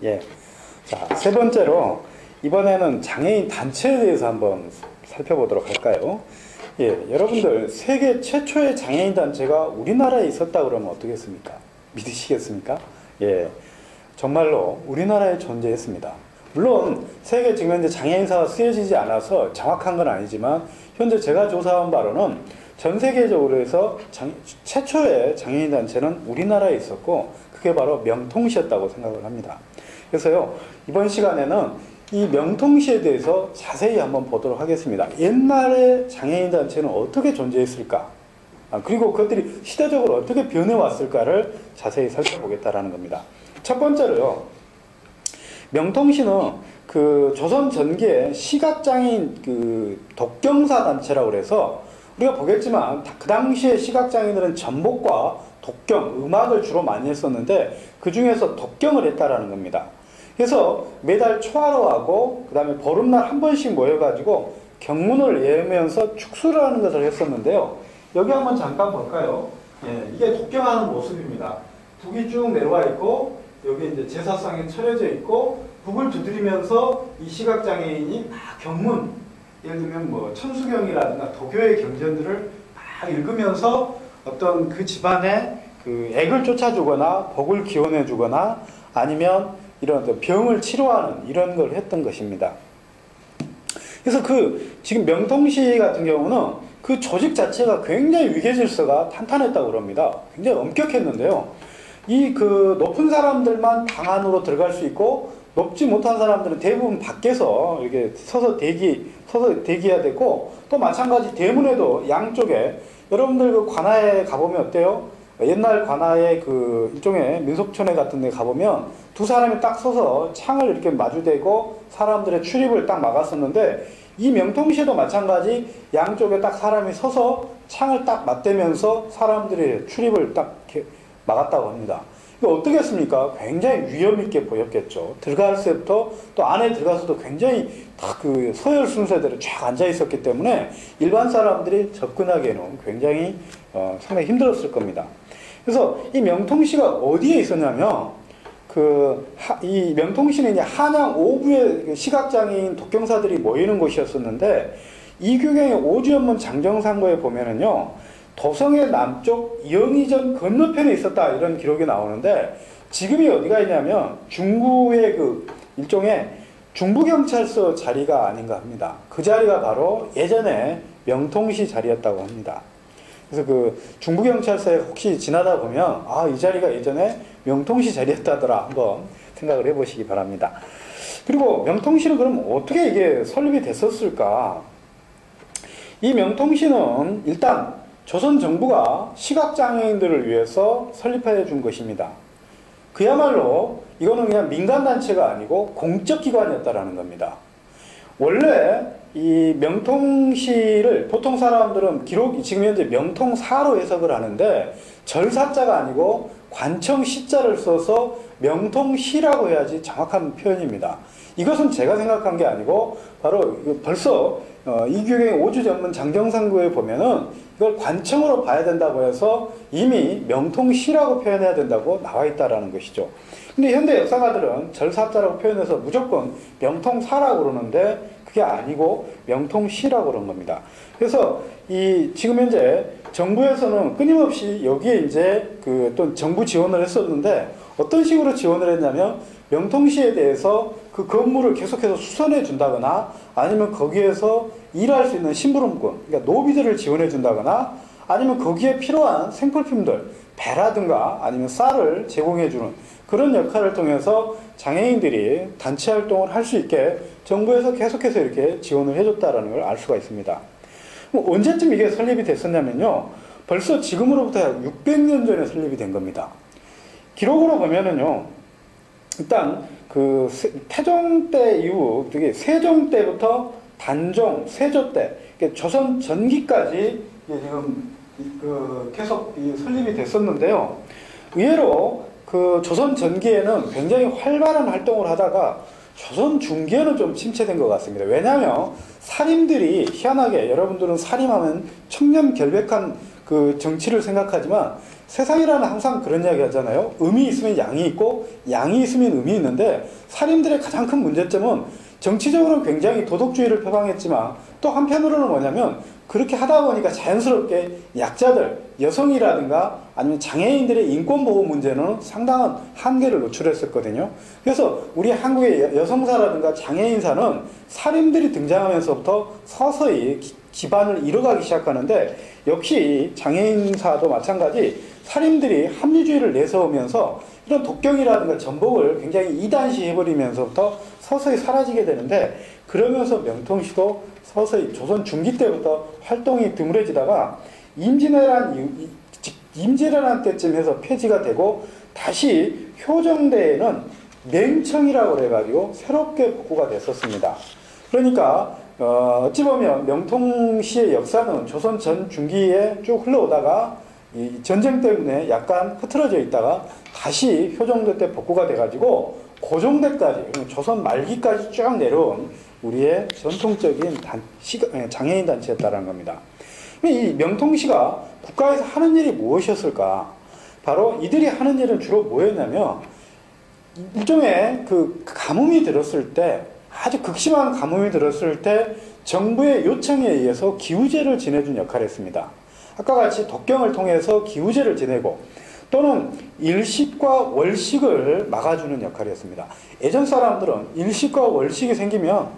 예. 자, 세 번째로 이번에는 장애인 단체에 대해서 한번 살펴보도록 할까요? 예, 여러분들 세계 최초의 장애인 단체가 우리나라에 있었다 그러면 어떻겠습니까? 믿으시겠습니까? 예, 정말로 우리나라에 존재했습니다. 물론 세계 지금 현재 장애인사가 쓰여지지 않아서 정확한 건 아니지만 현재 제가 조사한 바로는 전 세계적으로 해서 최초의 장애인 단체는 우리나라에 있었고 그게 바로 명통시였다고 생각을 합니다. 그래서요, 이번 시간에는 이 명통시에 대해서 자세히 한번 보도록 하겠습니다. 옛날에 장애인 단체는 어떻게 존재했을까? 그리고 그것들이 시대적으로 어떻게 변해왔을까를 자세히 살펴보겠다라는 겁니다. 첫 번째로요, 명통시는 그 조선 전기의 시각장애인 그 독경사 단체라고 그래서 우리가 보겠지만 그 당시에 시각장애인들은 전복과 독경, 음악을 주로 많이 했었는데 그 중에서 독경을 했다라는 겁니다. 그래서 매달 초하루 하고 그 다음에 보름날 한 번씩 모여가지고 경문을 외우면서 축수를 하는 것을 했었는데요. 여기 한번 잠깐 볼까요? 예, 이게 독경하는 모습입니다. 북이 쭉 내려와 있고 여기 이제 제사상에 차려져 있고 북을 두드리면서 이 시각장애인이 막 경문, 예를 들면 뭐 천수경이라든가 도교의 경전들을 막 읽으면서 어떤 그 집안에 그 액을 쫓아주거나 복을 기원해주거나 아니면 이런 병을 치료하는 이런 걸 했던 것입니다. 그래서 그 지금 명통시 같은 경우는 그 조직 자체가 굉장히 위계질서가 탄탄했다고 그럽니다. 굉장히 엄격했는데요. 이 그 높은 사람들만 방 안으로 들어갈 수 있고 높지 못한 사람들은 대부분 밖에서 이렇게 서서 대기해야 되고 또 마찬가지 대문에도 양쪽에 여러분들 그 관아에 가보면 어때요? 옛날 관아의 그 일종의 민속촌에 같은 데 가보면 두 사람이 딱 서서 창을 이렇게 마주대고 사람들의 출입을 딱 막았었는데 이 명통시에도 마찬가지 양쪽에 딱 사람이 서서 창을 딱 맞대면서 사람들의 출입을 딱 이렇게 막았다고 합니다. 이거 어떻겠습니까? 굉장히 위험있게 보였겠죠. 들어갈 때부터 또 안에 들어가서도 굉장히 다 그 서열 순서대로 쫙 앉아 있었기 때문에 일반 사람들이 접근하기에는 굉장히 상당히 힘들었을 겁니다. 그래서 이 명통시가 어디에 있었냐면 이 명통시는 이제 한양 5부의 시각장애인 독경사들이 모이는 곳이었었는데 이규경의 오주연문 장정상고에 보면은요, 도성의 남쪽 영의정 건너편에 있었다 이런 기록이 나오는데 지금이 어디가 있냐면 중구의 그 일종의 중부경찰서 자리가 아닌가 합니다. 그 자리가 바로 예전에 명통시 자리였다고 합니다. 그래서 그 중부경찰서에 혹시 지나다 보면 이 자리가 예전에 명통시 자리였다더라 한번 생각을 해보시기 바랍니다. 그리고 명통시는 그럼 어떻게 이게 설립이 됐었을까? 이 명통시는 일단 조선 정부가 시각장애인들을 위해서 설립해 준 것입니다. 그야말로 이거는 그냥 민간단체가 아니고 공적기관이었다라는 겁니다. 원래 이 명통시를 보통 사람들은 지금 현재 명통사로 해석을 하는데 절사자가 아니고 관청시자를 써서 명통시라고 해야지 정확한 표현입니다. 이것은 제가 생각한 게 아니고 바로 벌써 이규경의 오주전문 장정상고에 보면은 이걸 관청으로 봐야 된다고 해서 이미 명통시라고 표현해야 된다고 나와 있다라는 것이죠. 근데 현대 역사가들은 절사자라고 표현해서 무조건 명통사라고 그러는데 그게 아니고 명통시라고 그런 겁니다. 그래서 지금 현재 정부에서는 끊임없이 여기에 이제 또 정부 지원을 했었는데 어떤 식으로 지원을 했냐면 명통시에 대해서 그 건물을 계속해서 수선해 준다거나 아니면 거기에서 일할 수 있는 심부름꾼, 그러니까 노비들을 지원해 준다거나 아니면 거기에 필요한 생필품들, 배라든가 아니면 쌀을 제공해 주는 그런 역할을 통해서 장애인들이 단체 활동을 할 수 있게 정부에서 계속해서 이렇게 지원을 해줬다는 걸 알 수가 있습니다. 언제쯤 이게 설립이 됐었냐면요, 벌써 지금으로부터 약 600년 전에 설립이 된 겁니다. 기록으로 보면은요, 일단 그 태종 때 이후, 세종 때부터 단종, 세조 때, 조선 전기까지 지금 계속 설립이 됐었는데요. 의외로 그 조선 전기에는 굉장히 활발한 활동을 하다가 조선 중기에는 좀 침체된 것 같습니다. 왜냐하면 사림들이 희한하게, 여러분들은 사림하면 청렴결백한 그 정치를 생각하지만 세상이라는 항상 그런 이야기 하잖아요. 음이 있으면 양이 있고 양이 있으면 음이 있는데 살인들의 가장 큰 문제점은 정치적으로는 굉장히 도덕주의를 표방했지만 또 한편으로는 뭐냐면 그렇게 하다 보니까 자연스럽게 약자들, 여성이라든가 아니면 장애인들의 인권보호 문제는 상당한 한계를 노출했었거든요. 그래서 우리 한국의 여성사라든가 장애인사는 살인들이 등장하면서부터 서서히 기반을 잃어가기 시작하는데 역시 장애인사도 마찬가지 살인들이 합리주의를 내세우면서 이런 독경이라든가 전복을 굉장히 이단시해버리면서부터 서서히 사라지게 되는데 그러면서 명통시도 서서히 조선 중기 때부터 활동이 드물어지다가 임진왜란 때쯤 해서 폐지가 되고 다시 효정대에는 맹청이라고 해가지고 새롭게 복구가 됐었습니다. 그러니까 어찌 보면 명통시의 역사는 조선 전 중기에 쭉 흘러오다가 이 전쟁 때문에 약간 흐트러져 있다가 다시 효정대 때 복구가 돼가지고 고종대까지 조선 말기까지 쭉 내려온 우리의 전통적인 장애인 단체였다는 겁니다. 이 명통시가 국가에서 하는 일이 무엇이었을까? 바로 이들이 하는 일은 주로 뭐였냐면 일종의 그 가뭄이 들었을 때 아주 극심한 가뭄이 들었을 때 정부의 요청에 의해서 기우제를 지내준 역할을 했습니다. 아까 같이 독경을 통해서 기우제를 지내고 또는 일식과 월식을 막아주는 역할을 했습니다. 예전 사람들은 일식과 월식이 생기면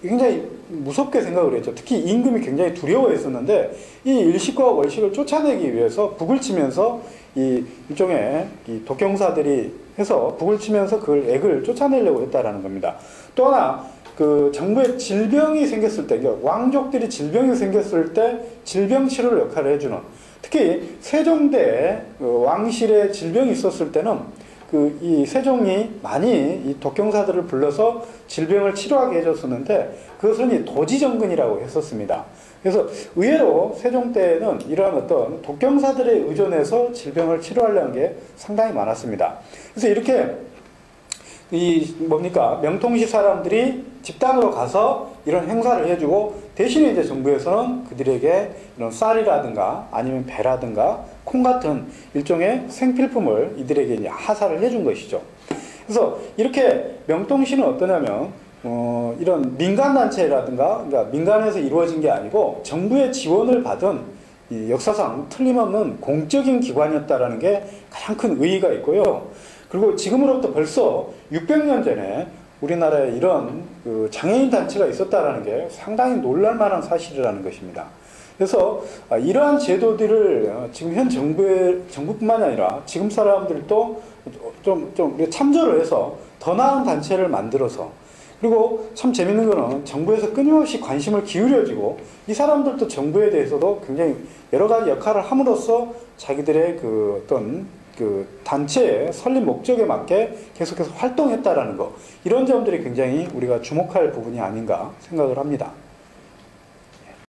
굉장히 무섭게 생각을 했죠. 특히 임금이 굉장히 두려워했었는데 이 일식과 월식을 쫓아내기 위해서 북을 치면서 이 일종의 이 독경사들이 해서 북을 치면서 그걸 액을 쫓아내려고 했다라는 겁니다. 또 하나 그 정부에 질병이 생겼을 때 왕족들이 질병이 생겼을 때 질병 치료를 역할을 해주는 특히 세종대에 왕실에 질병이 있었을 때는 이 세종이 많이 이 독경사들을 불러서 질병을 치료하게 해줬었는데 그것은 이 도지정근이라고 했었습니다. 그래서 의외로 세종 때에는 이러한 어떤 독경사들에 의존해서 질병을 치료하려는 게 상당히 많았습니다. 그래서 이렇게 명통시 사람들이 집단으로 가서 이런 행사를 해주고 대신에 이제 정부에서는 그들에게 이런 쌀이라든가 아니면 배라든가 콩 같은 일종의 생필품을 이들에게 이제 하사를 해준 것이죠. 그래서 이렇게 명통시는 어떠냐면 이런 민간단체라든가 그러니까 민간에서 이루어진 게 아니고 정부의 지원을 받은 이 역사상 틀림없는 공적인 기관이었다라는 게 가장 큰 의의가 있고요. 그리고 지금으로부터 벌써 600년 전에 우리나라에 이런 그 장애인 단체가 있었다라는 게 상당히 놀랄만한 사실이라는 것입니다. 그래서 이러한 제도들을 지금 현 정부뿐만 아니라 지금 사람들도 좀 참조를 해서 더 나은 단체를 만들어서 그리고 참 재밌는 거는 정부에서 끊임없이 관심을 기울여지고 이 사람들도 정부에 대해서도 굉장히 여러 가지 역할을 함으로써 자기들의 그 어떤 그 단체의 설립 목적에 맞게 계속해서 활동했다라는 거 이런 점들이 굉장히 우리가 주목할 부분이 아닌가 생각을 합니다.